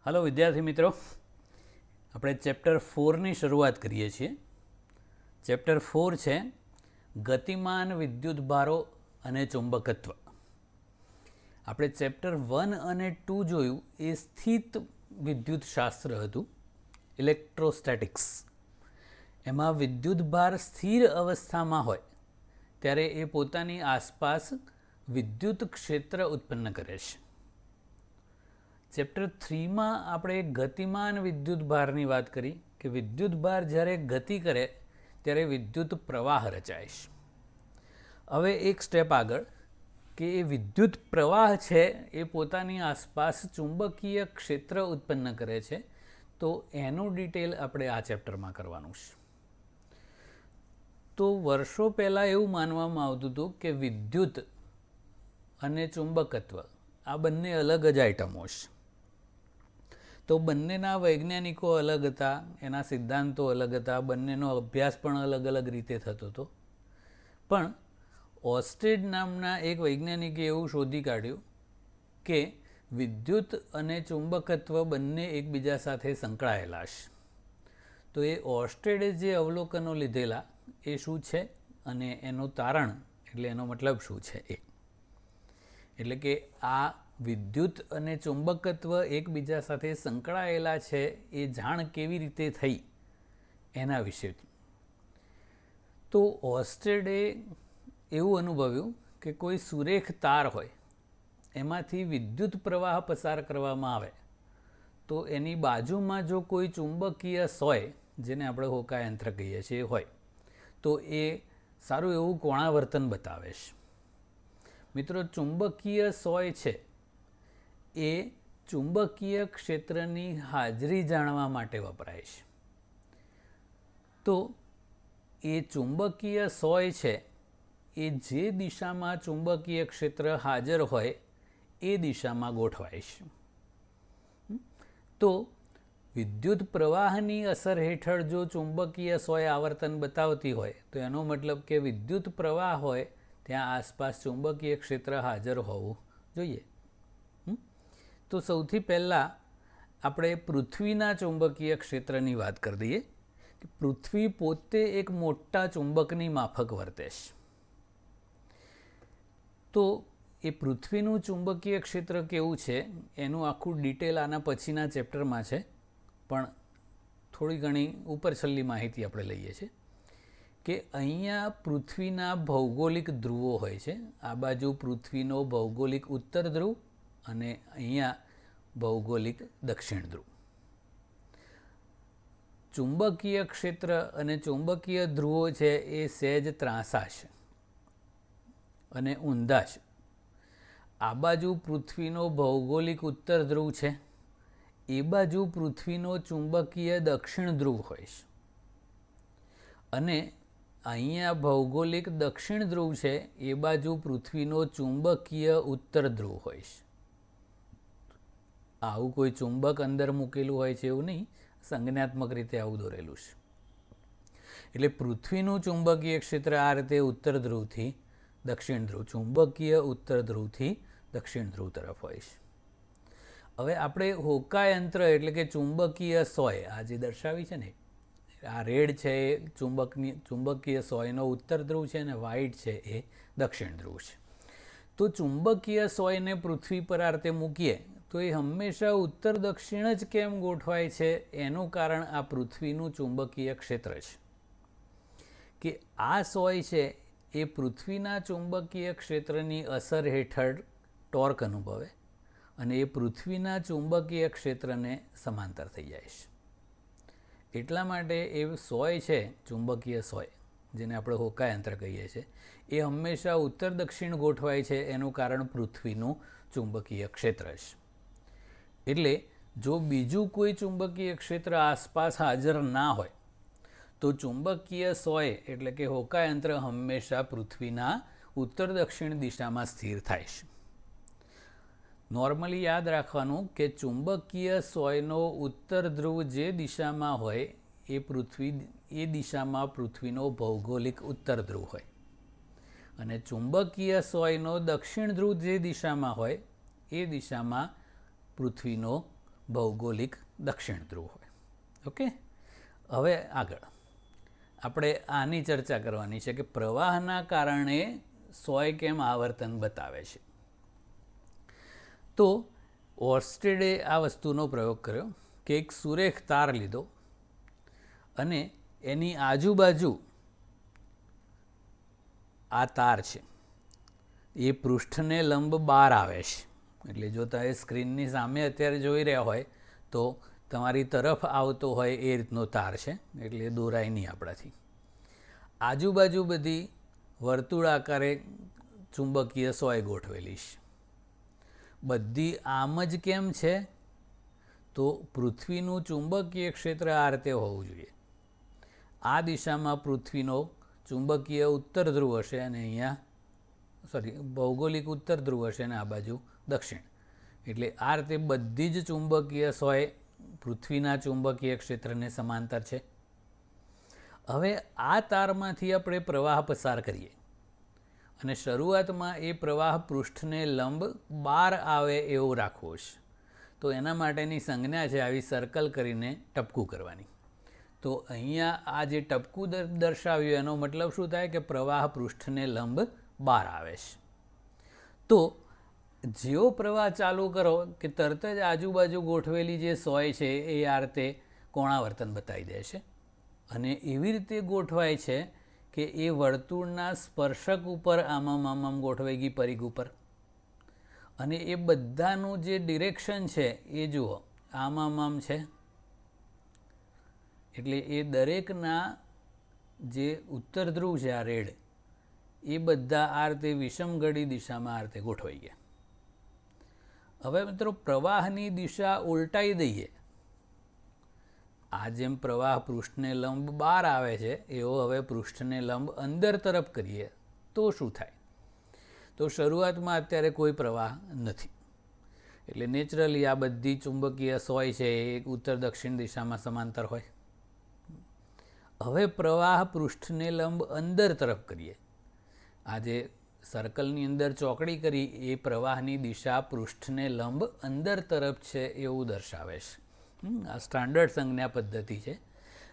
Hello विद्यार्थी मित्रों, આપણે ચેપ્ટર 4ની શરૂઆત કરીએ છીએ. ચેપ્ટર 4 છે ગતિમાન વિદ્યુતભારો અને ચુંબકત્વ. આપણે ચેપ્ટર 1 અને 2 જોયું એ સ્થિત વિદ્યુતશાસ્ત્ર હતું, ઇલેક્ટ્રોસ્ટેટિક્સ. એમાં વિદ્યુતભાર સ્થિર અવસ્થામાં હોય ત્યારે એ પોતાની આસપાસ વિદ્યુત ક્ષેત્ર ઉત્પન્ન કરે છે. ચેપ્ટર 3માં આપણે ગતિમાન વિદ્યુતભારની વાત કરી કે વિદ્યુતભાર જ્યારે ગતિ કરે ત્યારે વિદ્યુત પ્રવાહ રચાય છે. હવે એક સ્ટેપ આગળ કે એ વિદ્યુત પ્રવાહ છે એ પોતાની આસપાસ ચુંબકીય ક્ષેત્ર ઉત્પન્ન કરે છે, તો એનું ડિટેલ આપણે આ ચેપ્ટરમાં કરવાનું છે. તો વર્ષો પહેલાં એવું માનવામાં આવતું હતું કે વિદ્યુત અને ચુંબકત્વ આ બંને અલગ જ આઇટમો છે. તો બંનેના વૈજ્ઞાનિકો અલગ હતા, એના સિદ્ધાંતો અલગ હતા, બંનેનો અભ્યાસ પણ અલગ અલગ રીતે થતો હતો. પણ ઓસ્ટેડ નામના એક વૈજ્ઞાનિકે એવું શોધી કાઢ્યું કે વિદ્યુત અને ચુંબકત્વ બંને એકબીજા સાથે સંકળાયેલા છે. તો એ ઓસ્ટેડે જે અવલોકનો લીધેલા એ શું છે અને એનું તારણ એટલે એનો મતલબ શું છે એ. એટલે કે આ વિદ્યુત અને ચુંબકત્વ એકબીજા સાથે સંકળાયેલા છે એ જાણ કેવી રીતે થઈ એના વિશે. તો ઓસ્ટેડે એવું અનુભવ્યું કે કોઈ સુરેખ તાર હોય એમાંથી વિદ્યુત પ્રવાહ પસાર કરવામાં આવે તો એની બાજુમાં જો કોઈ ચુંબકીય સોય, જેને આપણે હોકાયંત્ર કહીએ છીએ, હોય તો એ સારું એવું કોણાવર્તન બતાવે છે. મિત્રો, ચુંબકીય સોય છે એ ચુંબકીય ક્ષેત્રની હાજરી જાણવા માટે વપરાય છે. તો એ ચુંબકીય સોય છે એ જે દિશામાં ચુંબકીય ક્ષેત્ર હાજર હોય એ દિશામાં ગોઠવાય છે. તો વિદ્યુત પ્રવાહની અસર હેઠળ જો ચુંબકીય સોય આવર્તન બતાવતી હોય તો એનો મતલબ કે વિદ્યુત પ્રવાહ હોય ત્યાં આસપાસ ચુંબકીય ક્ષેત્ર હાજર હોવું જોઈએ. તો સૌથી પહેલાં આપણે પૃથ્વીના ચુંબકીય ક્ષેત્રની વાત કરી દઈએ કે પૃથ્વી પોતે એક મોટા ચુંબકની માફક વર્તે છે. તો એ પૃથ્વીનું ચુંબકીય ક્ષેત્ર કેવું છે એનું આખું ડિટેલ આના પછીના ચેપ્ટરમાં છે, પણ થોડી ઘણી ઉપરછલ્લી માહિતી આપણે લઈએ છીએ કે અહીંયા પૃથ્વીના ભૌગોલિક ધ્રુવો હોય છે. આ બાજુ પૃથ્વીનો ભૌગોલિક ઉત્તર ધ્રુવ અને અહીંયા ભૌગોલિક દક્ષિણ ધ્રુવ. ચુંબકીય ક્ષેત્ર અને ચુંબકીય ધ્રુવો છે એ સહેજ ત્રાંસા છે અને ઊંધા છે. આ બાજુ પૃથ્વીનો ભૌગોલિક ઉત્તર ધ્રુવ છે, એ બાજુ પૃથ્વીનો ચુંબકીય દક્ષિણ ધ્રુવ હોય છે, અને અહીંયા ભૌગોલિક દક્ષિણ ધ્રુવ છે, એ બાજુ પૃથ્વીનો ચુંબકીય ઉત્તર ધ્રુવ હોય છે. આવું કોઈ ચુંબક અંદર મૂકેલું હોય છે એવું નહીં, સંજ્ઞાત્મક રીતે આવું દોરેલું છે. એટલે પૃથ્વીનું ચુંબકીય ક્ષેત્ર આ રીતે ઉત્તર ધ્રુવથી દક્ષિણ ધ્રુવ, ચુંબકીય ઉત્તર ધ્રુવથી દક્ષિણ ધ્રુવ તરફ હોય છે. હવે આપણે હોકાયંત્ર એટલે કે ચુંબકીય સોય આ જે દર્શાવી છે ને, આ રેડ છે એ ચુંબકીય સોયનો ઉત્તર ધ્રુવ છે અને વ્હાઇટ છે એ દક્ષિણ ધ્રુવ છે. તો ચુંબકીય સોયને પૃથ્વી પર આ રીતે મૂકીએ તો એ હંમેશા ઉત્તર દક્ષિણ જ કેમ ગોઠવાય છે એનું કારણ આ પૃથ્વીનું ચુંબકીય ક્ષેત્ર છે. કે આ સોય છે એ પૃથ્વીના ચુંબકીય ક્ષેત્રની અસર હેઠળ ટોર્ક અનુભવે અને એ પૃથ્વીના ચુંબકીય ક્ષેત્રને સમાંતર થઈ જાય છે. એટલા માટે એ સોય છે, ચુંબકીય સોય જેને આપણે હોકાયંત્ર કહીએ છીએ, એ હંમેશા ઉત્તર દક્ષિણ ગોઠવાય છે. એનું કારણ પૃથ્વીનું ચુંબકીય ક્ષેત્ર છે. એટલે જો બીજું કોઈ ચુંબકીય ક્ષેત્ર આસપાસ હાજર ના હોય તો ચુંબકીય સોય એટલે કે હોકાયંત્ર હંમેશા પૃથ્વીના ઉત્તર દક્ષિણ દિશામાં સ્થિર થાય છે. નોર્મલી યાદ રાખવાનું કે ચુંબકીય સોયનો ઉત્તર ધ્રુવ જે દિશામાં હોય એ દિશામાં પૃથ્વીનો ભૌગોલિક ઉત્તર ધ્રુવ હોય, અને ચુંબકીય સોયનો દક્ષિણ ધ્રુવ જે દિશામાં હોય એ દિશામાં પૃથ્વીનો ભૌગોલિક દક્ષિણ ધ્રુવ હોય. ઓકે, હવે આગળ આપણે આની ચર્ચા કરવાની છે કે પ્રવાહના કારણે સોય કેમ આવર્તન બતાવે છે. તો ઓર્સ્ટેડે આ વસ્તુનો પ્રયોગ કર્યો કે એક સુરેખ તાર લીધો અને એની આજુબાજુ આ તાર છે એ પૃષ્ઠને લંબ 12 આવે છે. એટલે જો તમે સ્ક્રીનની સામે અત્યારે જોઈ રહ્યા હોય તો તમારી તરફ આવતો હોય એ રીતનો તાર છે, એટલે દોરાય નહીં આપણાથી. આજુબાજુ બધી વર્તુળ આકારે ચુંબકીય સોય ગોઠવેલી છે. બધી આમ જ કેમ છે? તો પૃથ્વીનું ચુંબકીય ક્ષેત્ર આ રીતે હોવું જોઈએ. આ દિશામાં પૃથ્વીનો ચુંબકીય ઉત્તર ધ્રુવ હશે અને અહીંયા ભૌગોલિક ઉત્તર ધ્રુવ હશે અને આ બાજુ દક્ષિણ. એટલે આ રીતે બધી જ ચુંબકીય સોય પૃથ્વીના ચુંબકીય ક્ષેત્રને સમાંતર છે. હવે આ તારમાંથી આપણે પ્રવાહ પસાર કરીએ અને શરૂઆતમાં એ પ્રવાહ પૃષ્ઠને લંબ 12 આવે એવો રાખવો છે. તો એના માટેની સંજ્ઞા છે આવી સર્કલ કરીને ટપકું કરવાની. તો અહીંયા આ જે ટપકું દર્શાવ્યું એનો મતલબ શું થાય કે પ્રવાહ પૃષ્ઠને લંબ 12 આવે છે. તો જેવો પ્રવાહ ચાલુ કરો કે તરત જ આજુબાજુ ગોઠવેલી જે સોય છે એ આ રીતે કોણાવર્તન બતાવી દે છે અને એવી રીતે ગોઠવાય છે કે એ વર્તુળના સ્પર્શક ઉપર આમ ગોઠવાઈ ગઈ પરિઘ ઉપર. અને એ બધાનું જે ડિરેક્શન છે એ જુઓ આમ છે. એટલે એ દરેકના જે ઉત્તર ધ્રુવ છે આ રેડ એ બધા આ રીતે વિષમગડી દિશામાં આ રીતે ગોઠવાઈ ગયા. હવે મિત્રો પ્રવાહની દિશા ઉલટાઈ દઈએ. આ જેમ પ્રવાહ પૃષ્ઠને લંબ 12 આવે છે એવો હવે પૃષ્ઠને લંબ અંદર તરફ કરીએ તો શું થાય? તો શરૂઆતમાં અત્યારે કોઈ પ્રવાહ નથી. એટલે નેચરલી આ બધી ચુંબકીય સોય છે એ ઉત્તર દક્ષિણ દિશામાં સમાંતર હોય. હવે પ્રવાહ પૃષ્ઠને લંબ અંદર તરફ કરીએ. આ જે સર્કલની અંદર ચોકડી કરી એ પ્રવાહની દિશા પૃષ્ઠને લંબ અંદર તરફ છે એવું દર્શાવે છે. આ સ્ટાન્ડર્ડ સંજ્ઞા પદ્ધતિ છે.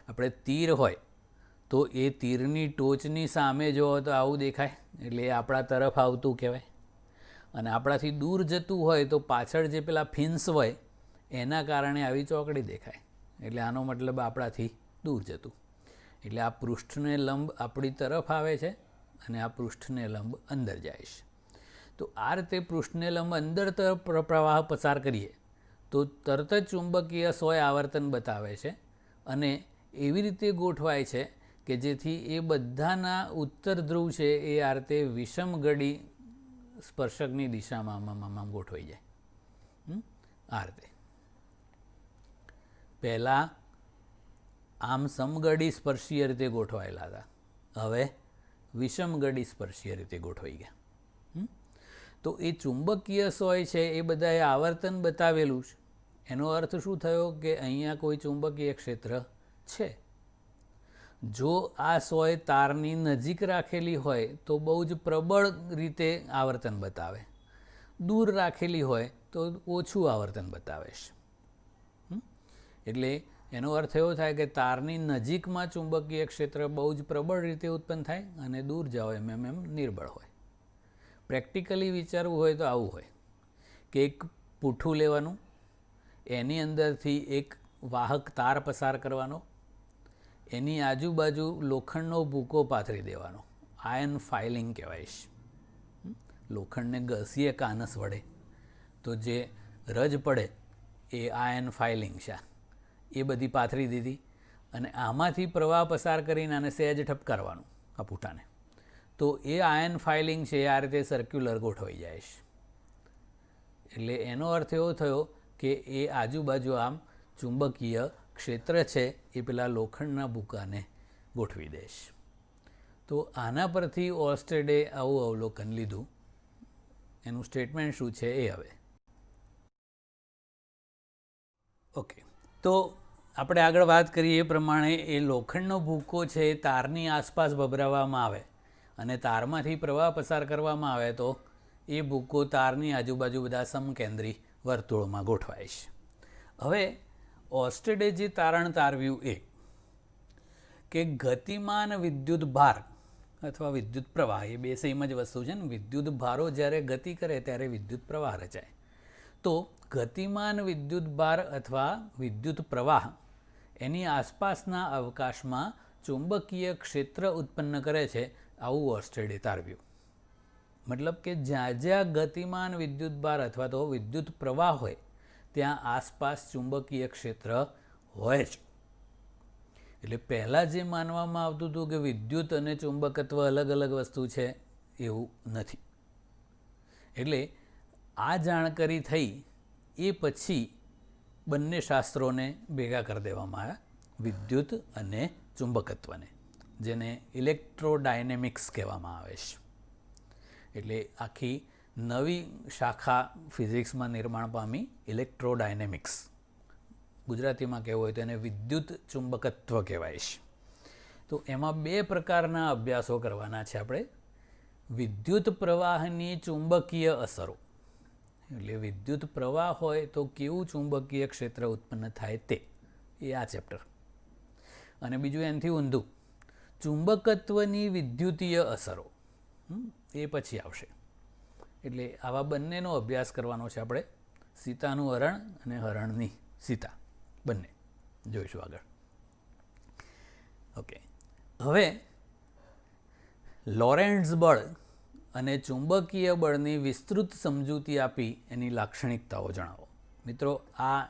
આપણે તીર હોય તો એ તીરની ટોચની સામે જુઓ તો આવું દેખાય, એટલે એ આપણા તરફ આવતું કહેવાય. અને આપણાથી દૂર જતું હોય તો પાછળ જે પેલા ફિન્સ હોય એના કારણે આવી ચોકડી દેખાય, એટલે આનો મતલબ આપણાથી દૂર જતું. એટલે આ પૃષ્ઠને લંબ આપણી તરફ આવે છે અને આ પૃષ્ઠને લંબ અંદર જાય છે. તો આ રીતે પૃષ્ઠને લંબ અંદર તરફ પ્રવાહ પસાર કરીએ તો તરત જ ચુંબકીય સોય આવર્તન બતાવે છે અને એવી રીતે ગોઠવાય છે કે જેથી એ બધાના ઉત્તર ધ્રુવ છે એ આ રીતે વિષમગડી સ્પર્શકની દિશામાં આમ ગોઠવાઈ જાય. આ રીતે પહેલાં આમ સમગડી સ્પર્શીય રીતે ગોઠવાયેલા હતા, હવે વિષમગડી સ્પર્શીય રીતે ગોઠવાઈ ગયા. તો એ ચુંબકીય સોય છે એ બધાએ આવર્તન બતાવેલું છે. એનો અર્થ શું થયો કે અહીંયા કોઈ ચુંબકીય ક્ષેત્ર છે. જો આ સોય તારની નજીક રાખેલી હોય તો બહુ જ પ્રબળ રીતે આવર્તન બતાવે, દૂર રાખેલી હોય તો ઓછું આવર્તન બતાવે છે. એટલે એનો અર્થ એવો થાય કે તારની નજીકમાં ચુંબકીય ક્ષેત્ર બહુ જ પ્રબળ રીતે ઉત્પન્ન થાય અને દૂર જાઓ એમ નિર્બળ હોય. પ્રેક્ટિકલી વિચારવું હોય તો આવું હોય કે એક પૂઠું લેવાનું, એની અંદરથી એક વાહક તાર પસાર કરવાનો, એની આજુબાજુ લોખંડનો ભૂકો પાથરી દેવાનો. આયન ફાઇલિંગ કહેવાય છે. લોખંડને ઘસીએ કાનસ વડે તો જે રજ પડે એ આયન ફાઇલિંગ છે. એ બધી પાથરી દીધી અને આમાંથી પ્રવાહ પસાર કરીને આને સહેજ ઠપકારવાનું આ પૂઠાને, તો એ આયન ફાઇલિંગ છે એ આ રીતે સર્ક્યુલર ગોઠવાઈ જાય છે. એટલે એનો અર્થ એવો થયો કે એ આજુબાજુ આમ ચુંબકીય ક્ષેત્ર છે એ પેલા લોખંડના ભૂકાને ગોઠવી દે છે. તો આના પરથી ઓર્સ્ટેડે આવું અવલોકન લીધું. એનું સ્ટેટમેન્ટ શું છે એ હવે ઓકે. તો આપણે આગળ વાત કરીએ એ પ્રમાણે એ લોખંડનો ભૂકો છે એ તારની આસપાસ ભભરાવવામાં આવે અને તારમાંથી પ્રવાહ પસાર કરવામાં આવે તો એ ભૂકો તારની આજુબાજુ બધા સમકેન્દ્રી વર્તુળોમાં ગોઠવાય છે. હવે ઓર્સ્ટેડે જે તારણ તારવ્યું એ કે ગતિમાન વિદ્યુત ભાર અથવા વિદ્યુત પ્રવાહ એ બે સેમ જ વસ્તુ છે ને. વિદ્યુત ભારો જ્યારે ગતિ કરે ત્યારે વિદ્યુત પ્રવાહ રચાય. તો ગતિમાન વિદ્યુત ભાર અથવા વિદ્યુત પ્રવાહ એની આસપાસના અવકાશમાં ચુંબકીય ક્ષેત્ર ઉત્પન્ન કરે છે, આવું ઓર્સ્ટેડે તારવ્યું. મતલબ કે જ્યાં જ્યાં ગતિમાન વિદ્યુત ભાર અથવા તો વિદ્યુત પ્રવાહ હોય ત્યાં આસપાસ ચુંબકીય ક્ષેત્ર હોય જ. એટલે પહેલાં જે માનવામાં આવતું હતું કે વિદ્યુત અને ચુંબકત્વ અલગ અલગ વસ્તુ છે, એવું નથી. એટલે આ જાણકારી થઈ એ પછી બંને શાસ્ત્રોને ભેગા કરી દેવામાં આવ્યા, વિદ્યુત અને ચુંબકત્વને, જેને ઇલેક્ટ્રોડાયનેમિક્સ કહેવામાં આવે છે. એટલે આખી નવી શાખા ફિઝિક્સમાં નિર્માણ પામી, ઇલેક્ટ્રોડાયનેમિક્સ. ગુજરાતીમાં કહેવું હોય તો એને વિદ્યુત ચુંબકત્વ કહેવાય છે. તો એમાં બે પ્રકારના અભ્યાસો કરવાના છે આપણે. વિદ્યુત પ્રવાહની ચુંબકીય અસરો, એટલે વિદ્યુત પ્રવાહ હોય તો કેવું ચુંબકીય ક્ષેત્ર ઉત્પન્ન થાય તે, એ આ ચેપ્ટર. અને બીજું એનાથી ઊંધું, ચુંબકત્વની વિદ્યુતીય અસરો, એ પછી આવશે. એટલે આવા બંનેનો અભ્યાસ કરવાનો છે આપણે. સીતાનું હરણ અને હરણની સીતા, બંને જોઈશું આગળ. ઓકે, હવે લોરેન્ટ્ઝ બળ અને ચુંબકીય બળની વિસ્તૃત સમજૂતી આપી એની લાક્ષણિકતાઓ જણાવો. મિત્રો, આ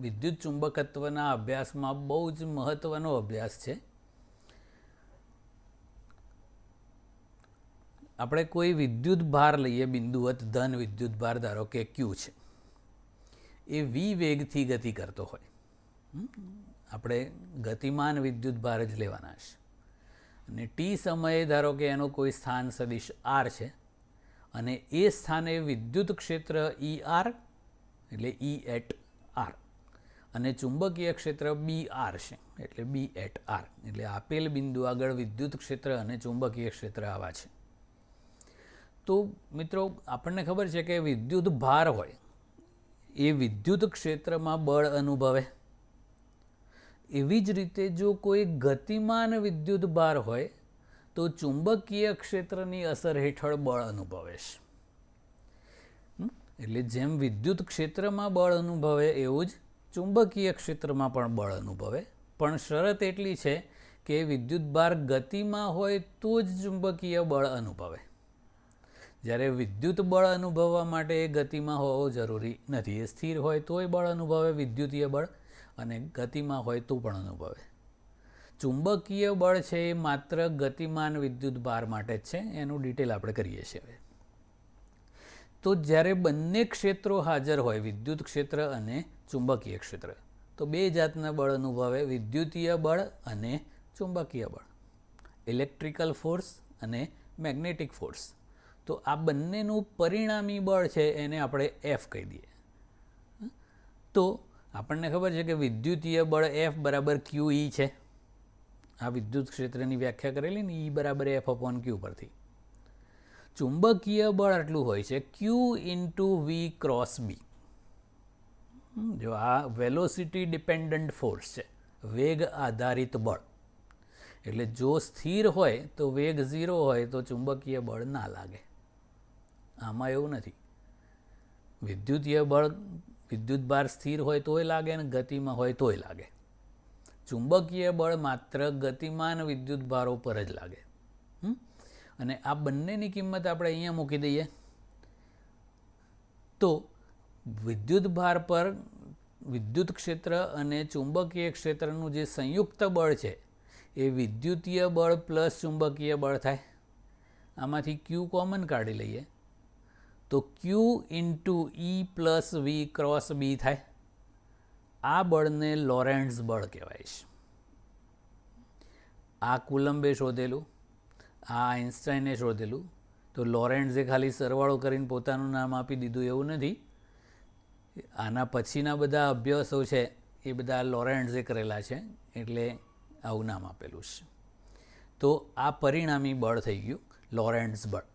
વિદ્યુત ચુંબકત્વના અભ્યાસમાં બહુ જ મહત્ત્વનો અભ્યાસ છે. આપણે કોઈ વિદ્યુત ભાર લઈએ, બિંદુવત ધન વિદ્યુત ભાર, ધારો કે ક્યુ છે, એ વી વેગથી ગતિ કરતો હોય. આપણે ગતિમાન વિદ્યુત ભાર જ લેવાના છે. અને ટી સમયે ધારો કે એનું કોઈ સ્થાન સદિશ આર છે, અને એ સ્થાને વિદ્યુત ક્ષેત્ર ઈ આર, એટલે ઈ એટ આર, અને ચુંબકીય ક્ષેત્ર બી આર છે, એટલે બી એટ આર. એટલે આપેલ બિંદુ આગળ વિદ્યુત ક્ષેત્ર અને ચુંબકીય ક્ષેત્ર આવા છે. તો મિત્રો, આપણને ખબર છે કે વિદ્યુત ભાર હોય એ વિદ્યુત ક્ષેત્રમાં બળ અનુભવે. એવી જ રીતે જો કોઈ ગતિમાન વિદ્યુત ભાર હોય તો ચુંબકીય ક્ષેત્રની અસર હેઠળ બળ અનુભવે છે. એટલે જેમ વિદ્યુત ક્ષેત્રમાં બળ અનુભવે એવું જ ચુંબકીય ક્ષેત્રમાં પણ બળ અનુભવે. પણ શરત એટલી છે કે વિદ્યુત ભાર ગતિમાં હોય તો જ ચુંબકીય બળ અનુભવે. જ્યારે વિદ્યુત બળ અનુભવવા માટે એ ગતિમાં હોવો જરૂરી નથી. એ સ્થિર હોય તોય બળ અનુભવે, વિદ્યુતીય બળ, અને ગતિમાં હોય તો પણ અનુભવે. ચુંબકીય બળ છે એ માત્ર ગતિમાન વિદ્યુત ભાર માટે જ છે. એનું ડિટેલ આપણે કરીએ છીએ હવે. તો જ્યારે બંને ક્ષેત્રો હાજર હોય, વિદ્યુત ક્ષેત્ર અને ચુંબકીય ક્ષેત્ર, તો બે જાતના બળ અનુભવે, વિદ્યુતીય બળ અને ચુંબકીય બળ, ઇલેક્ટ્રિકલ ફોર્સ અને મેગ્નેટિક ફોર્સ. તો આ બંનેનું પરિણામી બળ છે એને આપણે એફ કહી દઈએ. તો આપણને ખબર છે કે વિદ્યુતીય બળ એફ બરાબર ક્યુ ઈ છે. આ વિદ્યુત ક્ષેત્રની વ્યાખ્યા કરેલી ને, ઈ બરાબર એફ અપોન ક્યુ પરથી. ચુંબકીય બળ આટલું હોય છે, ક્યુ ઇન્ટુ વી ક્રોસ બી. જો આ વેલોસિટી ડિપેન્ડન્ટ ફોર્સ છે, વેગ આધારિત બળ. એટલે જો સ્થિર હોય તો વેગ 0 હોય તો ચુંબકીય બળ ના લાગે. આમાં એવું નથી. વિદ્યુતીય બળ, વિદ્યુત ભાર સ્થિર હોય તોય લાગે અને ગતિમાં હોય તોય લાગે. ચુંબકીય બળ માત્ર ગતિમાન વિદ્યુત ભારો પર જ લાગે. અને આ બંનેની કિંમત આપણે અહીંયા મૂકી દઈએ તો વિદ્યુત ભાર પર વિદ્યુત ક્ષેત્ર અને ચુંબકીય ક્ષેત્રનું જે સંયુક્ત બળ છે એ વિદ્યુતીય બળ પ્લસ ચુંબકીય બળ થાય. આમાંથી ક્યુ કોમન કાઢી લઈએ તો ક્યુ ઇન્ટુ ઈ પ્લસ વી ક્રોસ બી થાય. આ બળને લોરેન્ટ્ઝ બળ કહેવાય છે. આ કુલંબે શોધેલું, આ આઇન્સ્ટાઈને શોધેલું. તો લોરેન્ટ્ઝે ખાલી સરવાળો કરીને પોતાનું નામ આપી દીધું એવું નથી. આના પછીના બધા અભ્યાસો છે એ બધા લોરેન્ટ્ઝે કરેલા છે, એટલે આવું નામ આપેલું છે. તો આ પરિણામી બળ થઈ ગયું લોરેન્ટ્ઝ બળ.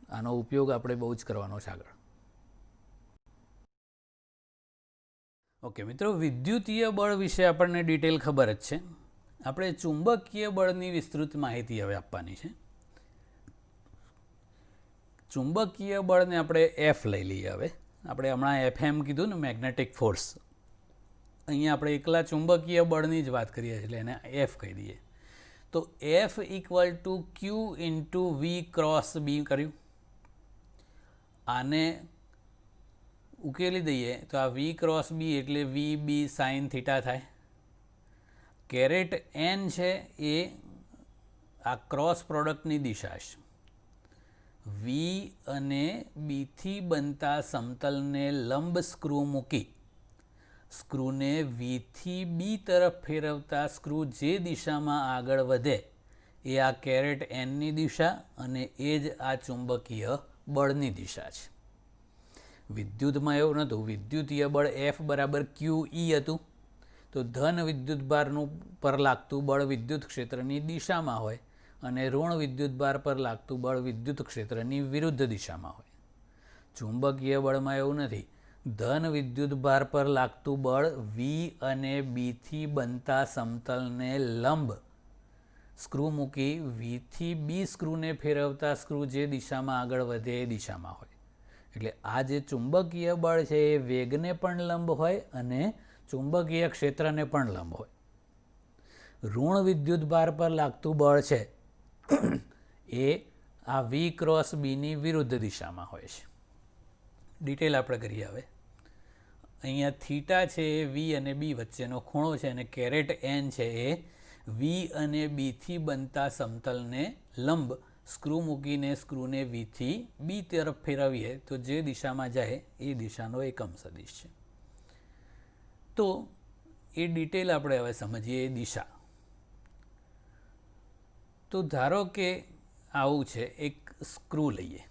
આનો ઉપયોગ આપણે બહુ જ કરવાનો છે આગળ. ઓકે મિત્રો, વિદ્યુતીય બળ વિશે આપણને ડિટેલ ખબર જ છે. આપણે ચુંબકીય બળની વિસ્તૃત માહિતી હવે આપવાની છે. ચુંબકીય બળને આપણે એફ લઈ લઈએ. હવે આપણે હમણાં એફએમ કીધું ને, મેગ્નેટિક ફોર્સ. અહીંયા આપણે એકલા ચુંબકીય બળની જ વાત કરીએ છીએ, એટલે એને એફ કહી દઈએ. તો F equal to q into v cross B કર્યું. આને ઉકેલી દઈએ તો આ વી ક્રોસ બી એટલે વી બી સાઇન થીટા થાય. કેરેટ એન છે એ આ ક્રોસ પ્રોડક્ટની દિશા છે. વી અને બીથી બનતા સમતલને લંબ સ્ક્રૂ મૂકી સ્ક્રૂને વીથી બી તરફ ફેરવતા સ્ક્રૂ જે દિશામાં આગળ વધે એ આ કેરેટ એનની દિશા અને એ જ આ ચુંબકીય બળની દિશા છે. વિદ્યુતમાં એવું નહોતું. વિદ્યુતીય બળ એફ બરાબર ક્યુ ઈ હતું. તો ધન વિદ્યુતભારનું પર લાગતું બળ વિદ્યુત ક્ષેત્રની દિશામાં હોય અને ઋણ વિદ્યુતભાર પર લાગતું બળ વિદ્યુત ક્ષેત્રની વિરુદ્ધ દિશામાં હોય. ચુંબકીય બળમાં એવું નથી. ધન વિદ્યુતભાર પર લાગતું બળ વી અને બીથી બનતા સમતલને લંબ સ્ક્રૂ મૂકી વીથી બી સ્ક્રૂને ફેરવતા સ્ક્રૂ જે દિશામાં આગળ વધે એ દિશામાં હોય. એટલે આ જે ચુંબકીય બળ છે એ વેગને પણ લંબ હોય અને ચુંબકીય ક્ષેત્રને પણ લંબ હોય. ઋણ વિદ્યુતભાર પર લાગતું બળ છે એ આ વી ક્રોસ બીની વિરુદ્ધ દિશામાં હોય છે. ડિટેલ આપણે કરીએ હવે. અહીંયા થીટા છે એ વી અને બી વચ્ચેનો ખૂણો છે અને કેરેટ એન છે એ વી અને બીથી બનતા સમતલને લંબ સ્ક્રૂ મૂકીને સ્ક્રૂને વીથી બી તરફ ફેરવીએ તો જે દિશામાં જાય એ દિશાનો એકમ સદિશ છે. તો એ ડિટેલ આપણે હવે સમજીએ. એ દિશા તો ધારો કે આવું છે, એક સ્ક્રૂ લઈએ.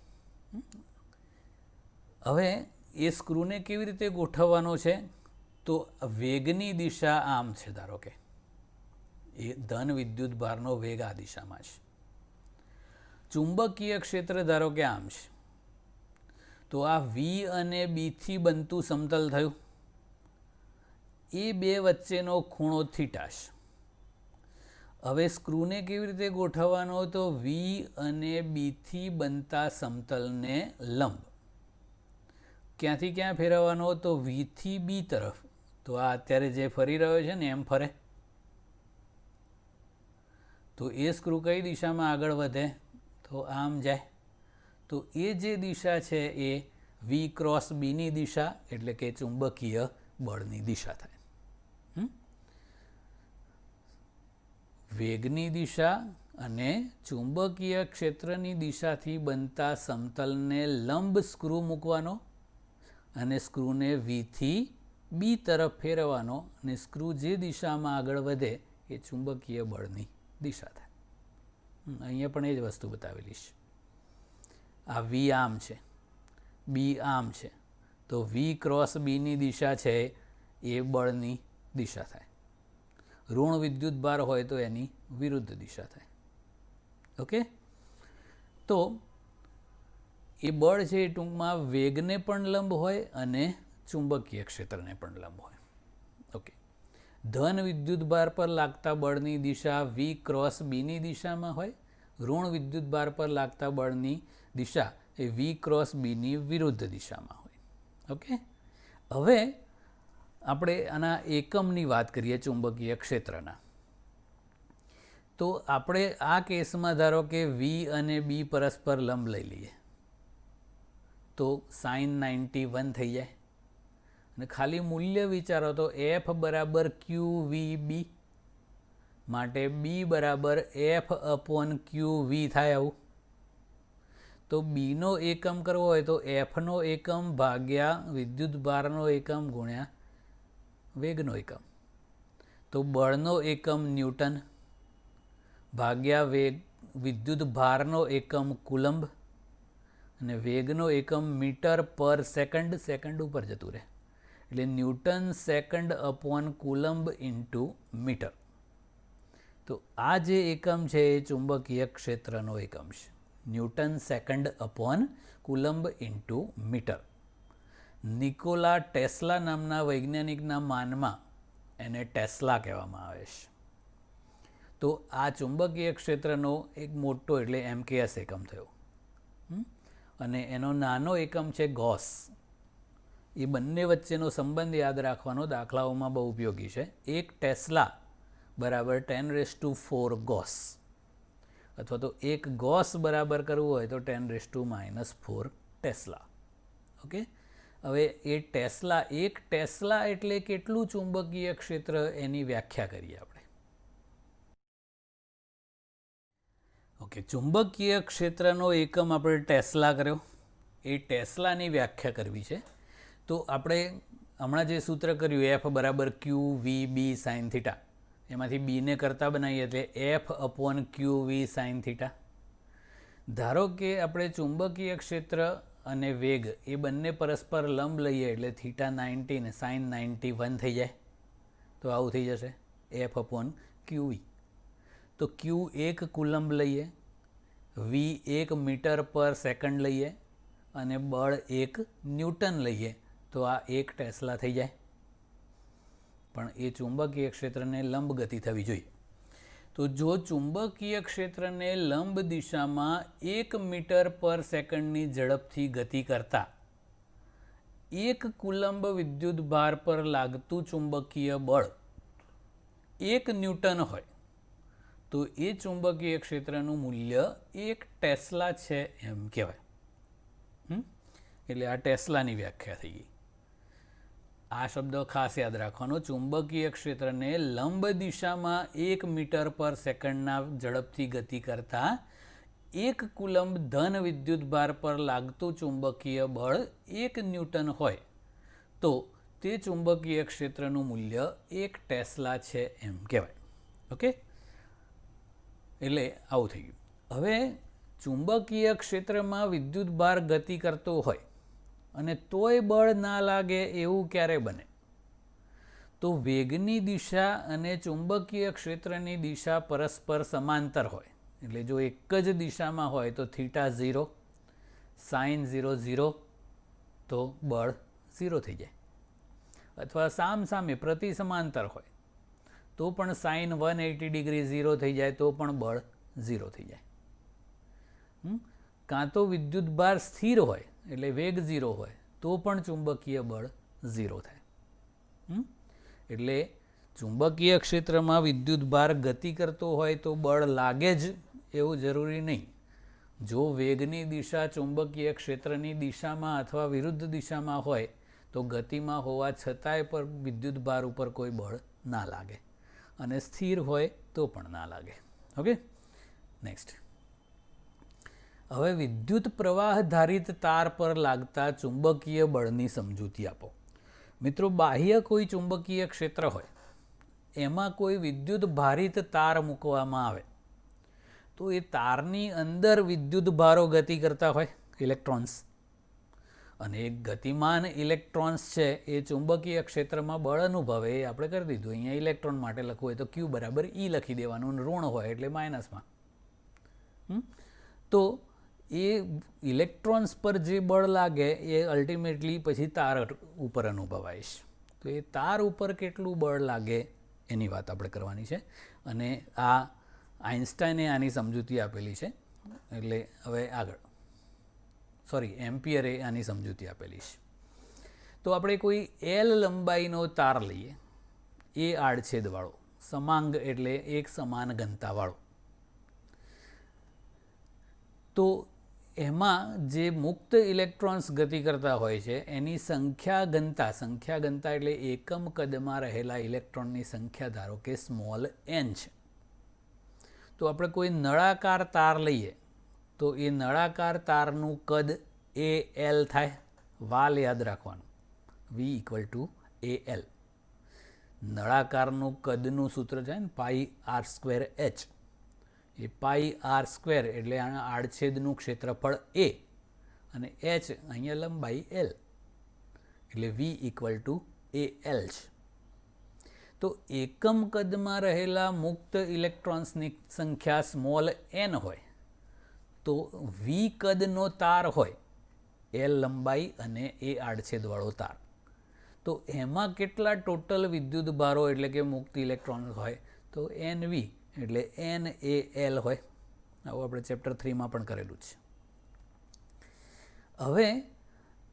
હવે એ સ્ક્રૂને કેવી રીતે ગોઠવવાનો છે? તો વેગની દિશા આમ છે. ધારો કે એ ધન વિદ્યુતભારનો વેગ આ દિશામાં છે. ચુંબકીય ક્ષેત્ર ધારો કે આમ છે. તો આ વી અને બીથી બનતું સમતલ થયું. એ બે વચ્ચેનો ખૂણો થીટા છે. હવે સ્ક્રૂને કેવી રીતે ગોઠવવાનો? તો વી અને બીથી બનતા સમતલને લંબ ક્યાંથી ક્યાં ફેરવવાનો? તો વીથી બી તરફ. તો આ અત્યારે જે ફરી રહ્યો છે ને એમ ફરે. તો એ સ્ક્રૂ કઈ દિશામાં આગળ વધે? તો આમ જાય. તો એ જે દિશા છે એ વી ક્રોસ બીની દિશા એટલે કે ચુંબકીય બળની દિશા થાય. વેગની દિશા અને ચુંબકીય ક્ષેત્રની દિશાથી બનતા સમતલને લંબ સ્ક્રૂ મૂકવાનો અને સ્ક્રૂને વીથી બી તરફ ફેરવવાનો અને સ્ક્રૂ જે દિશામાં આગળ વધે એ ચુંબકીય બળની દિશા થાય. અહીંયા પણ એ જ વસ્તુ બતાવેલી છે. આ વી આમ છે, બી આમ છે. તો વી ક્રોસ બીની દિશા છે એ બળની દિશા થાય. ઋણ વિદ્યુતભાર હોય તો એની વિરુદ્ધ દિશા થાય. ઓકે. તો એ બળ છે એ ટૂંકમાં વેગને પણ લંબ હોય અને ચુંબકીય ક્ષેત્રને પણ લંબ હોય. ઓકે. ધન વિદ્યુતભાર પર લાગતા બળની દિશા વી ક્રોસ બીની દિશામાં હોય. ઋણ વિદ્યુતભાર પર લાગતા બળની દિશા એ વી ક્રોસ બીની વિરુદ્ધ દિશામાં હોય. ઓકે. હવે આપણે આના એકમની વાત કરીએ ચુંબકીય ક્ષેત્રના. તો આપણે આ કેસમાં ધારો કે વી અને બી પરસ્પર લંબ લઈ લઈએ તો સાઇન 91 થઈ જાય. અને ખાલી મૂલ્ય વિચારો તો એફ બરાબર ક્યુ વી બી માટે બી બરાબર એફ અપોન ક્યુ વી થાય. આવું તો બીનો એકમ કરવો હોય તો એફનો એકમ ભાગ્યા વિદ્યુતભારનો એકમ ગુણ્યા વેગનો એકમ. તો બળનો એકમ ન્યૂટન ભાગ્યા વિદ્યુતભારનો એકમ કુલંબ અને વેગનો એકમ મીટર પર સેકન્ડ. સેકન્ડ ઉપર જતું રહે એટલે Newton second upon coulomb into metre. તો આ જે એકમ છે એ ચુંબકીય ક્ષેત્રનો એકમ છે. Newton second upon coulomb into meter. Nikola Tesla નામના વૈજ્ઞાનિકના માનમાં એને ટેસ્લા કહેવામાં આવે છે. તો આ ચુંબકીય ક્ષેત્રનો એક મોટો એટલે MKS એકમ થયો, અને એનો નાનો એકમ છે ગોસ. એ બંને વચ્ચેનો સંબંધ યાદ રાખવાનો દાખલાઓમાં બહુ ઉપયોગી છે. એક ટેસ્લા બરાબર 10⁴ ગોસ, અથવા તો એક ગોસ બરાબર કરવું હોય તો 10⁻⁴ ટેસ્લા. ઓકે, હવે એ ટેસ્લા, એક ટેસ્લા એટલે કેટલું ચુંબકીય ક્ષેત્ર એની વ્યાખ્યા કરીએ આપણે. ઓકે, ચુંબકીય ક્ષેત્રનો એકમ આપણે ટેસ્લા કર્યો. એ ટેસ્લાની વ્યાખ્યા કરવી છે. તો આપણે હમણાં જે સૂત્ર કર્યું F બરાબર QVB sin θ, એમાંથી બીને કરતા બનાવીએ એટલે F/QV sin θ. ધારો કે આપણે ચુંબકીય ક્ષેત્ર અને વેગ એ બંને પરસ્પર લંબ લઈએ એટલે θ90 ને sin 91 થઈ જાય. તો આવું થઈ જશે F/QV. તો Q 1 કુલંબ લઈએ, V 1 મીટર પર સેકન્ડ લઈએ, અને બળ 1 ન્યૂટન લઈએ તો આ 1 ટેસ્લા થઈ જાય. પણ એ ચુંબકીય ક્ષેત્રને લંબ ગતિ થવી જોઈએ. તો જો ચુંબકીય ક્ષેત્રને લંબ દિશામાં 1 મીટર પર સેકન્ડની ઝડપથી ગતિ કરતા 1 કુલંબ વિદ્યુત ભાર પર લાગતું ચુંબકીય બળ 1 ન્યૂટન હોય તો એ ચુંબકીય ક્ષેત્રનું મૂલ્ય 1 ટેસ્લા છે એમ કહેવાય. એટલે આ ટેસ્લાની વ્યાખ્યા થઈ ગઈ. આ શબ્દ ખાસ યાદ રાખવાનો. ચુંબકીય ક્ષેત્રને લંબ દિશામાં 1 મીટર પર સેકન્ડના ઝડપથી ગતિ કરતા 1 કુલંબ ધન વિદ્યુત ભાર પર લાગતું ચુંબકીય બળ 1 ન્યૂટન હોય તો તે ચુંબકીય ક્ષેત્રનું મૂલ્ય 1 ટેસ્લા છે એમ કહેવાય. ઓકે, એટલે આવું થઈ ગયું. હવે ચુંબકીય ક્ષેત્રમાં વિદ્યુત ભાર ગતિ કરતો હોય અને તોય બળ ના લાગે એવું ક્યારે બને? તો વેગની દિશા અને ચુંબકીય ક્ષેત્રની દિશા પરસ્પર સમાંતર હોય. એટલે જો એક જ દિશામાં હોય તો θ0 sin 0 0 તો બળ 0 થઈ જાય. અથવા સામસામે પ્રતિ સમાંતર હોય તો પણ sin 180 ડિગ્રી 0 થઈ જાય તો પણ બળ 0 થઈ જાય. કાં તો વિદ્યુત ભાર સ્થિર હોય એટલે વેગ 0 હોય તો પણ ચુંબકીય બળ 0 થાય. એટલે ચુંબકીય ક્ષેત્રમાં વિદ્યુત ભાર ગતિ કરતો હોય તો બળ લાગે જ એવું જરૂરી નહીં. જો વેગની દિશા ચુંબકીય ક્ષેત્રની દિશામાં અથવા વિરુદ્ધ દિશામાં હોય તો ગતિમાં હોવા છતાંય પણ વિદ્યુત ભાર ઉપર કોઈ બળ ના લાગે, અને સ્થિર હોય તો પણ ના લાગે. Okay, next. હવે વિદ્યુત પ્રવાહ ધારિત તાર પર લાગતા ચુંબકીય બળની સમજૂતી આપો. મિત્રો, બાહ્ય કોઈ ચુંબકીય ક્ષેત્ર હોય એમાં કોઈ વિદ્યુત ભારિત તાર મૂકવામાં આવે તો એ તારની અંદર વિદ્યુત ભારો ગતિ કરતા હોય, ઇલેક્ટ્રોન્સ. અને એક ગતિમાન ઇલેક્ટ્રોન્સ છે એ ચુંબકીય ક્ષેત્રમાં બળ અનુભવે. એ આપણે કરી દીધું. અહીંયા ઇલેક્ટ્રોન માટે લખવું હોય તો Q બરાબર E લખી દેવાનું, ઋણ હોય એટલે માઇનસમાં. તો એ ઇલેક્ટ્રોન્સ પર જે બળ લાગે એ અલ્ટિમેટલી પછી તાર ઉપર અનુભવાય છે. તો એ તાર ઉપર કેટલું બળ લાગે એની વાત આપણે કરવાની છે. અને આ આઇન્સ્ટાઈને આની સમજૂતી આપેલી છે. એટલે હવે આગળ, એમ્પિયરે આની સમજૂતી આપેલી છે. તો આપણે કોઈ L લંબાઈનો તાર લઈએ, એ આડછેદવાળો, સમાંગ એટલે એક સમાન ઘનતાવાળો. તો એમાં જે મુક્ત ઇલેક્ટ્રોન્સ ગતિ કરતા હોય છે એની સંખ્યા ઘનતા એટલે એકમ કદમાં રહેલા ઇલેક્ટ્રોનની સંખ્યા ધારો કે સ્મોલ n છે. તો આપણે કોઈ નળાકાર તાર લઈએ તો એ નળાકાર તારનું કદ AL થાય. વાલ યાદ રાખવાનું, V = AL. નળાકારનું કદનું સૂત્ર છે ને πr²h. એ πr² એટલે આના આડછેદનું ક્ષેત્રફળ A અને h અહીંયા લંબાઈ L, એટલે V = AL છે. તો એકમ કદમાં રહેલા મુક્ત ઇલેક્ટ્રોન્સની સંખ્યા સ્મોલ n હોય તો V કદનો તાર હોય એલ લંબાઈ અને એ આડછેદવાળો તાર. તો એમાં કેટલા ટોટલ વિદ્યુત ભારો એટલે કે મુક્ત ઇલેક્ટ્રોન હોય? તો NV એટલે NaL હોય. આવું આપણે ચેપ્ટર 3માં પણ કરેલું છે. હવે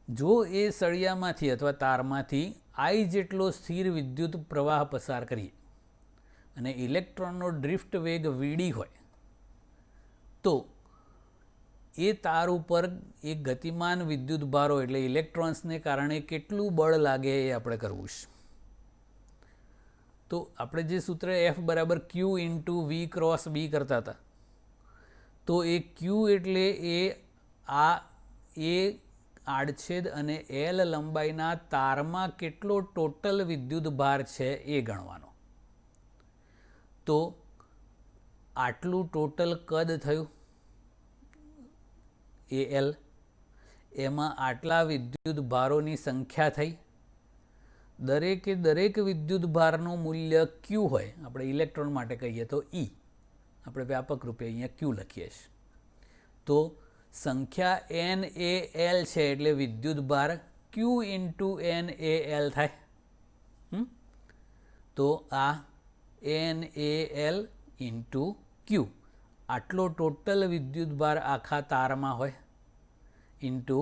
જો એ સળિયામાંથી અથવા તારમાંથી I જેટલો સ્થિર વિદ્યુત પ્રવાહ પસાર કરીએ અને ઇલેક્ટ્રોનનો ડ્રિફ્ટ વેગ VD હોય તો એ તાર ઉપર એક ગતિમાન વિદ્યુત ભારો એટલે ઇલેક્ટ્રોન્સને કારણે કેટલું બળ લાગે એ આપણે કરવું છે. તો આપણે જે સૂત્ર F બરાબર Q into V cross B કરતા હતા, તો એ Q એટલે એ આડછેદ અને L લંબાઈના તારમાં કેટલો ટોટલ વિદ્યુત ભાર છે એ ગણવાનો. તો આટલું ટોટલ કદ થયું AL, એમાં આટલા વિદ્યુત ભારોની સંખ્યા થઈ. દરેક વિદ્યુત ભારનું મૂલ્ય Q હોય, આપણે ઇલેક્ટ્રોન માટે કહીએ તો E, આપણે વ્યાપક રૂપે અહીંયા Q લખીએ છીએ. તો સંખ્યા NaL છે એટલે વિદ્યુત ભાર Q ઇન્ટુ NaL થાય. તો આ NaL ઇન્ટુ Q આટલો ટોટલ વિદ્યુત ભાર આખા તારમાં હોય ઇન્ટુ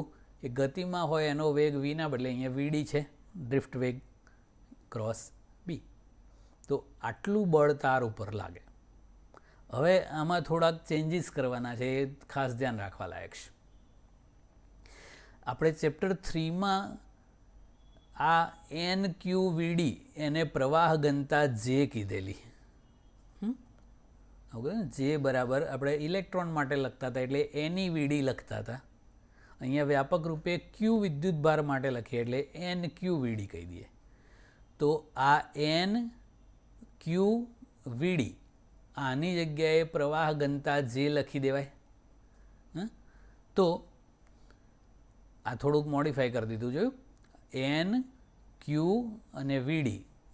એ ગતિમાં હોય એનો વેગ Vના બદલે અહીંયા VD છે, ડ્રિફ્ટ વેગ ક્રોસ B. તો આટલું બળ તાર ઉપર લાગે. હવે આમાં થોડાક ચેન્જીસ કરવાના છે, એ ખાસ ધ્યાન રાખવા લાયક છે. આપણે ચેપ્ટર 3માં આ NQVD એને પ્રવાહ ઘનતા J કીધેલી. J બરાબર આપણે ઇલેક્ટ્રોન માટે લખતા હતા એટલે NeVD લખતા હતા. અહીંયા વ્યાપક રૂપે Q વિદ્યુત ભાર માટે લખીએ એટલે NQVD કહી દઈએ. તો આ NQVD આની જગ્યાએ પ્રવાહ ઘનતા J લખી દેવાય. તો આ થોડુંક મોડિફાઈ કરી દીધું, જોયું? NQ અને VD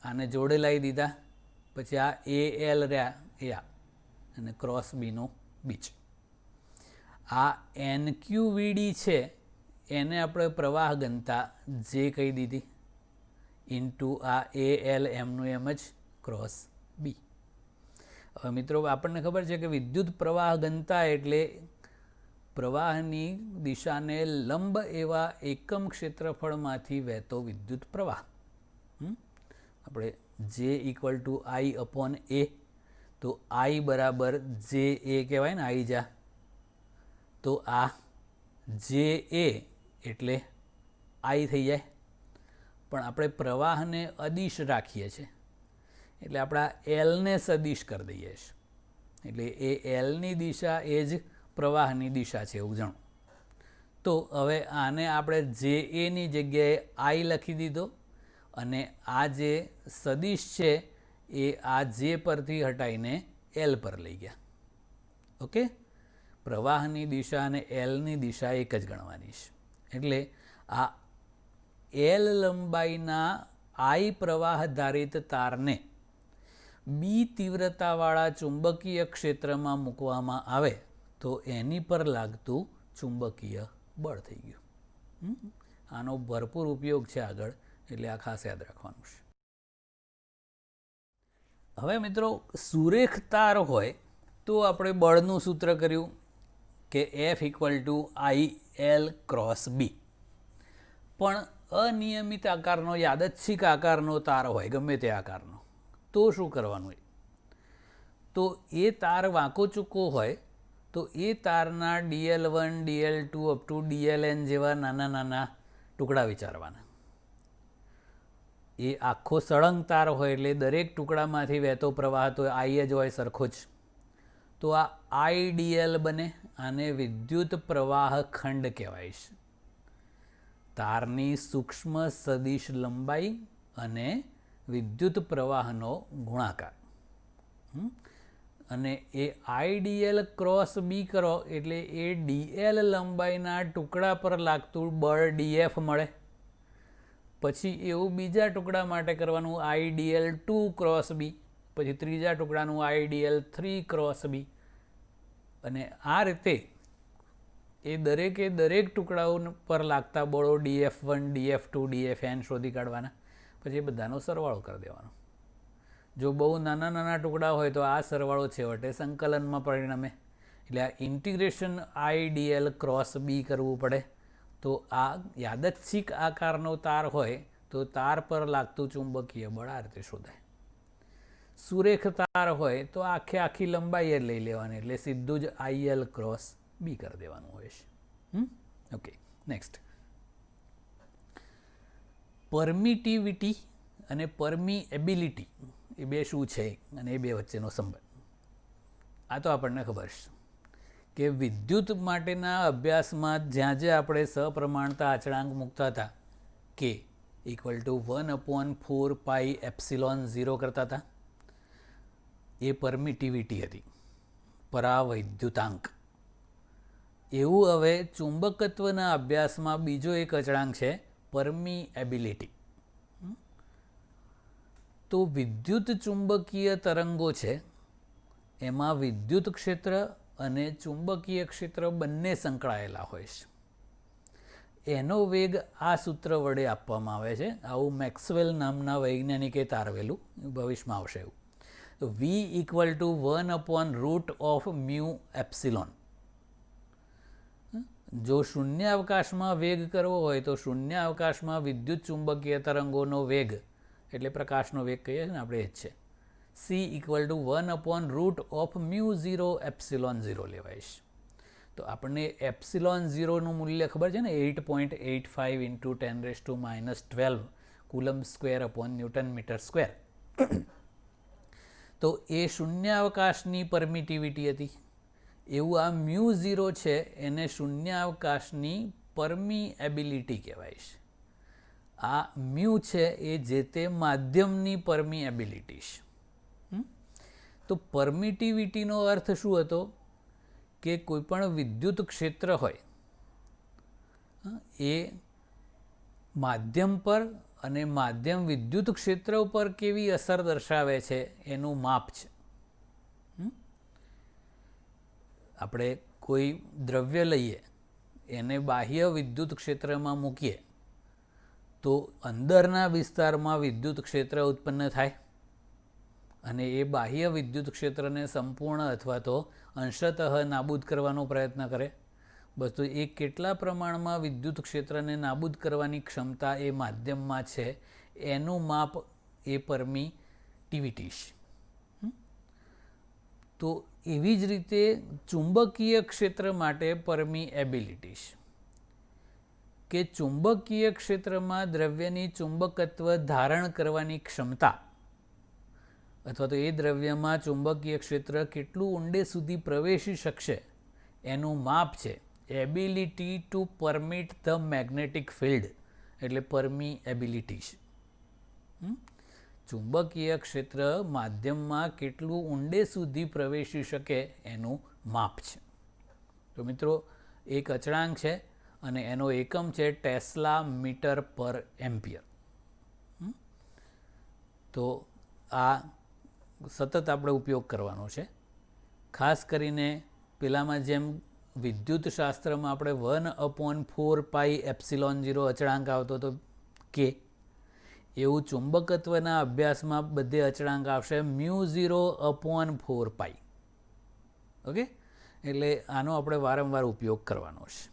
આને જોડે લાવી દીધા. પછી આ AL રહ્યા અને ક્રોસ Bનું બીચ. આ NQVD છે એને આપણે પ્રવાહ ઘનતા J કહી દીધી ઇન્ટુ આ AL એમનું એમ જ ક્રોસ B. હવે મિત્રો આપણને ખબર છે કે વિદ્યુત પ્રવાહ ઘનતા એટલે પ્રવાહની દિશાને લંબ એવા એકમ ક્ષેત્રફળમાંથી વહેતો વિદ્યુત પ્રવાહ. આપણે J equal to I upon A, તો I બરાબર JA કહેવાય ને, I જા. તો આ JA એટલે I થઈ જાય. પણ આપણે પ્રવાહને અદિશ રાખીએ છીએ એટલે આપણા Lને સદિશ કરી દઈએ છીએ. એટલે એ Lની દિશા એ જ પ્રવાહની દિશા છે એવું જાણો. તો હવે આને આપણે JAની જગ્યાએ I લખી દીધો અને આ જે સદિશ છે એ આ J પરથી હટાવીને L પર લઈ ગયા. ઓકે, પ્રવાહની દિશા અને Lની દિશા એક જ ગણવાની છે. એટલે આ L લંબાઈના I પ્રવાહ ધારિત તારને B તીવ્રતાવાળા ચુંબકીય ક્ષેત્રમાં મૂકવામાં આવે તો એની પર લાગતું ચુંબકીય બળ થઈ ગયું. આનો ભરપૂર ઉપયોગ છે આગળ, એટલે આ ખાસ યાદ રાખવાનું છે. હવે મિત્રો સુરેખ તાર હોય તો આપણે બળનું સૂત્ર કર્યું કે F equal to IL cross B. પણ અનિયમિત આકારનો, યાદચ્છિક આકારનો તાર હોય, ગમે તે આકારનો, તો શું કરવાનું? તો એ તાર વાંકો ચૂકો હોય તો એ તારના DL1, DL2 up to DLN જેવા નાના નાના ટુકડા વિચારવાના. એ આખો સળંગ તાર હોય એટલે દરેક ટુકડામાંથી વહેતો પ્રવાહ તો I જ હોય સરખો જ. તો આ IDL બને. આને વિદ્યુત પ્રવાહ ખંડ કહેવાય છે. તારની સૂક્ષ્મ સદિશ લંબાઈ અને વિદ્યુત પ્રવાહનો ગુણાકાર. અને એ IDL ક્રોસ B કરો એટલે એ DL લંબાઈના ટુકડા પર લાગતું બળ DF મળે. પછી એવું બીજા ટુકડા માટે કરવાનું IDL2 ક્રોસ B, પછી ત્રીજા ટુકડાનું IDL3 ક્રોસ B. અને આ રીતે એ દરેક ટુકડાઓ પર લાગતા બળો DF1 DF2 DFN શોધી કાઢવાના, પછી એ બધાનો સરવાળો કરી દેવાનો. જો બહુ નાના નાના ટુકડા હોય તો આ સરવાળો છેવટે સંકલનમાં પરિણમે. એટલે આ ઇન્ટિગ્રેશન IDL ક્રોસ B કરવું પડે. તો આ યાદચ્છિક આકારનો તાર હોય તો તાર પર લાગતું ચુંબકીય બળ આ રીતે શોધાય. સુરેખ તાર હોય તો આખી લંબાઈ જ લઈ લેવાની, એટલે સીધું જ IL ક્રોસ B કરી દેવાનું હોય છે. Okay, next. પરમિટિવિટી અને પરમિએબિલિટી એ બે શું છે અને એ બે વચ્ચેનો સંબંધ. આ તો આપણને ખબર છે કે વિદ્યુત માટેના અભ્યાસમાં જ્યાં આપણે સપ્રમાણતા અચળાંક મૂકતા હતા કે =1/4πε0 કરતા હતા, એ પરમિટિવિટી હતી, પરાવૈદ્યુતાંક. એવું હવે ચુંબકત્વના અભ્યાસમાં બીજો એક અચળાંક છે પરમિએબિલિટી. તો વિદ્યુત ચુંબકીય તરંગો છે, એમાં વિદ્યુત ક્ષેત્ર અને ચુંબકીય ક્ષેત્ર બંને સંકળાયેલા હોય છે. એનો વેગ આ સૂત્ર વડે આપવામાં આવે છે. આવું મેક્સવેલ નામના વૈજ્ઞાનિકે તારવેલું, ભવિષ્યમાં આવશે એવું. તો V =1/√με. જો શૂન્યાવકાશમાં વેગ કરવો હોય તો શૂન્યાવકાશમાં વિદ્યુત ચુંબકીય તરંગોનો વેગ, એટલે પ્રકાશનો વેગ કહીએ છીએ ને આપણે, એ જ છે. C =1/√μ0ε0 લેવાય છે. તો આપણને ε0નું મૂલ્ય ખબર છે ને, 8.85 × 10⁻12 કુલમ્બ સ્ક્વેર/ન્યૂટન/મીટર સ્ક્વેર. તો એ શૂન્યાવકાશની પરમિટિવિટી હતી. એવું આ μ0 છે એને શૂન્યાવકાશની પરમિએબિલિટી કહેવાય છે. આ મ્યુ છે એ જે તે માધ્યમની પરમિએબિલિટી છે. તો પરમિટિવિટીનો અર્થ શું હતો કે કોઈ પણ વિદ્યુત ક્ષેત્ર હોય એ માધ્યમ પર અને માધ્યમ વિદ્યુત ક્ષેત્ર ઉપર કેવી અસર દર્શાવે છે એનું માપ છે. આપણે કોઈ દ્રવ્ય લઈએ, એને બાહ્ય વિદ્યુત ક્ષેત્રમાં મૂકીએ તો અંદરના વિસ્તારમાં વિદ્યુત ક્ષેત્ર ઉત્પન્ન થાય અને એ બાહ્ય વિદ્યુત ક્ષેત્રને સંપૂર્ણ અથવા તો અંશતઃ નાબૂદ કરવાનો પ્રયત્ન કરે. બસ તો એ કેટલા પ્રમાણમાં વિદ્યુત ક્ષેત્રને નાબૂદ કરવાની ક્ષમતા એ માધ્યમમાં છે એનું માપ એ પરમિટિવિટી છે. તો એવી જ રીતે ચુંબકીય ક્ષેત્ર માટે પરમિએબિલિટી છે કે ચુંબકીય ક્ષેત્રમાં દ્રવ્યની ચુંબકત્વ ધારણ કરવાની ક્ષમતા અથવા તો એ દ્રવ્યમાં ચુંબકીય ક્ષેત્ર કેટલું ઊંડે સુધી પ્રવેશી શકશે એનું માપ છે ability to permit the magnetic field, એટલે પરમિએબિલિટી છે. ચુંબકીય ક્ષેત્ર માધ્યમમાં કેટલું ઊંડે સુધી પ્રવેશી શકે એનું માપ છે. તો મિત્રો, એક અચળાંક છે અને એનો એકમ છે ટેસ્લા મીટર પર એમ્પિયર. તો આ સતત આપણે ઉપયોગ કરવાનો છે. ખાસ કરીને પેલામાં જેમ વિદ્યુત શાસ્ત્રમાં આપણે 1/4πε0 અચળાંક આવતો હતો કે, એવું ચુંબકત્વના અભ્યાસમાં બધે અચળાંક આવશે μ0/4π. ઓકે, એટલે આનો આપણે વારંવાર ઉપયોગ કરવાનો છે.